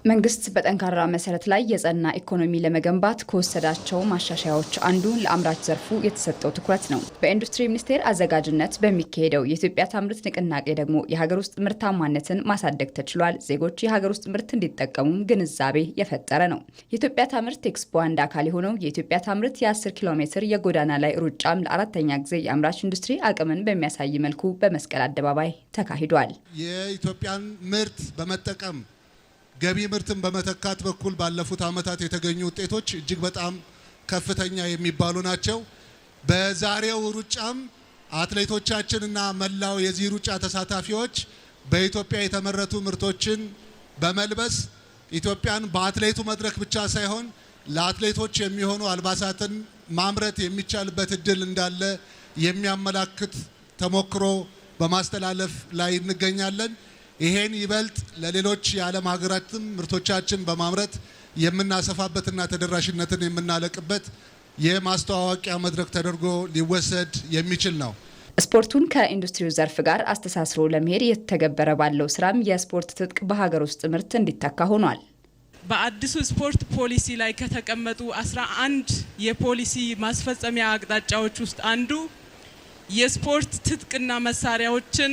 መንግስት በጠንካራ መሰረት ላይ የጸና ኢኮኖሚ ለመገንባት ከወሰዳቸው ማሻሻያዎች አንዱ ለአምራች ዘርፉ የተሰጠው ትኩረት ነው። በኢንዱስትሪ ሚኒስቴር አዘጋጅነት በሚካሄደው የኢትዮጵያ ታምርት ንቅናቄ ደግሞ የሀገር ውስጥ ምርታማነትን ማሳደግ ተችሏል። ዜጎች የሀገር ውስጥ ምርት እንዲጠቀሙም ግንዛቤ የፈጠረ ነው። የኢትዮጵያ ታምርት ኤክስፖ አንድ አካል የሆነው የኢትዮጵያ ታምርት የ10 ኪሎ ሜትር የጎዳና ላይ ሩጫም ለአራተኛ ጊዜ የአምራች ኢንዱስትሪ አቅምን በሚያሳይ መልኩ በመስቀል አደባባይ ተካሂዷል። የኢትዮጵያን ምርት በመጠቀም ገቢ ምርትን በመተካት በኩል ባለፉት ዓመታት የተገኙ ውጤቶች እጅግ በጣም ከፍተኛ የሚባሉ ናቸው። በዛሬው ሩጫም አትሌቶቻችንና መላው የዚህ ሩጫ ተሳታፊዎች በኢትዮጵያ የተመረቱ ምርቶችን በመልበስ ኢትዮጵያን በአትሌቱ መድረክ ብቻ ሳይሆን ለአትሌቶች የሚሆኑ አልባሳትን ማምረት የሚቻልበት እድል እንዳለ የሚያመላክት ተሞክሮ በማስተላለፍ ላይ እንገኛለን። ይሄን ይበልጥ ለሌሎች የዓለም ሀገራትም ምርቶቻችን በማምረት የምናሰፋበትና ተደራሽነትን የምናለቅበት የማስተዋወቂያ መድረክ ተደርጎ ሊወሰድ የሚችል ነው። ስፖርቱን ከኢንዱስትሪው ዘርፍ ጋር አስተሳስሮ ለመሄድ የተተገበረ ባለው ስራም የስፖርት ትጥቅ በሀገር ውስጥ ምርት እንዲተካ ሆኗል። በአዲሱ ስፖርት ፖሊሲ ላይ ከተቀመጡ 11 የፖሊሲ ማስፈጸሚያ አቅጣጫዎች ውስጥ አንዱ የስፖርት ትጥቅና መሳሪያዎችን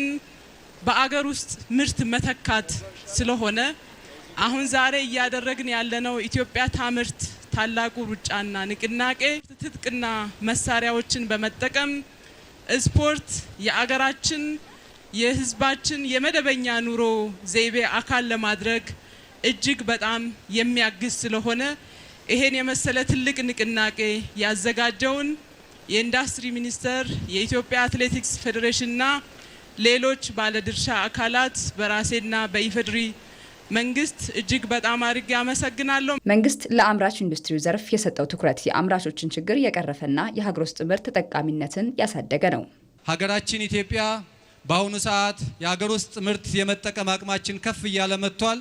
በአገር ውስጥ ምርት መተካት ስለሆነ አሁን ዛሬ እያደረግን ያለነው ኢትዮጵያ ታምርት ታላቁ ሩጫና ንቅናቄ ትጥቅና መሳሪያዎችን በመጠቀም ስፖርት የአገራችን የሕዝባችን የመደበኛ ኑሮ ዘይቤ አካል ለማድረግ እጅግ በጣም የሚያግዝ ስለሆነ ይሄን የመሰለ ትልቅ ንቅናቄ ያዘጋጀውን የኢንዱስትሪ ሚኒስቴር፣ የኢትዮጵያ አትሌቲክስ ፌዴሬሽንና ሌሎች ባለድርሻ አካላት በራሴና በኢፌዴሪ መንግስት እጅግ በጣም አድርጌ አመሰግናለሁ። መንግስት ለአምራች ኢንዱስትሪው ዘርፍ የሰጠው ትኩረት የአምራቾችን ችግር የቀረፈና የሀገር ውስጥ ምርት ተጠቃሚነትን ያሳደገ ነው። ሀገራችን ኢትዮጵያ በአሁኑ ሰዓት የሀገር ውስጥ ምርት የመጠቀም አቅማችን ከፍ እያለ መጥቷል።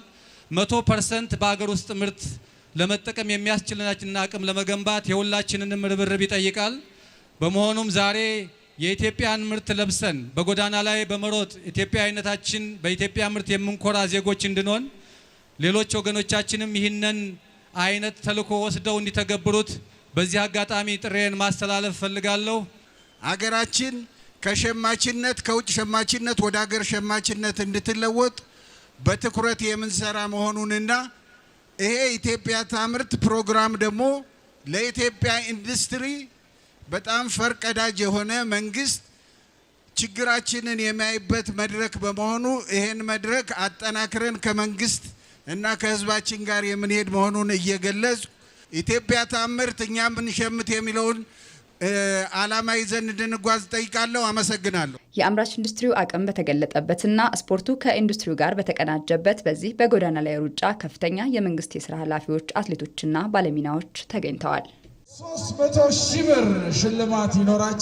100% በሀገር ውስጥ ምርት ለመጠቀም የሚያስችለናችንን አቅም ለመገንባት የሁላችንንም ርብርብ ይጠይቃል። በመሆኑም ዛሬ የኢትዮጵያን ምርት ለብሰን በጎዳና ላይ በመሮጥ ኢትዮጵያዊነታችን በኢትዮጵያ ምርት የምንኮራ ዜጎች እንድንሆን ሌሎች ወገኖቻችንም ይህንን አይነት ተልዕኮ ወስደው እንዲተገብሩት በዚህ አጋጣሚ ጥሬን ማስተላለፍ ፈልጋለሁ። አገራችን ከሸማችነት ከውጭ ሸማችነት ወደ ሀገር ሸማችነት እንድትለወጥ በትኩረት የምንሰራ መሆኑንና ይሄ ኢትዮጵያ ታምርት ፕሮግራም ደግሞ ለኢትዮጵያ ኢንዱስትሪ በጣም ፈርቀዳጅ የሆነ መንግስት ችግራችንን የሚያይበት መድረክ በመሆኑ ይሄን መድረክ አጠናክረን ከመንግስት እና ከህዝባችን ጋር የምንሄድ መሆኑን እየገለጽ ኢትዮጵያ ታምርት እኛ ምንሸምት የሚለውን ዓላማ ይዘን እንድንጓዝ ጠይቃለሁ። አመሰግናለሁ። የአምራች ኢንዱስትሪው አቅም በተገለጠበትና ስፖርቱ ከኢንዱስትሪው ጋር በተቀናጀበት በዚህ በጎዳና ላይ ሩጫ ከፍተኛ የመንግስት የስራ ኃላፊዎች፣ አትሌቶችና ባለሚናዎች ተገኝተዋል። 300,000 ብር ሽልማት ይኖራቸው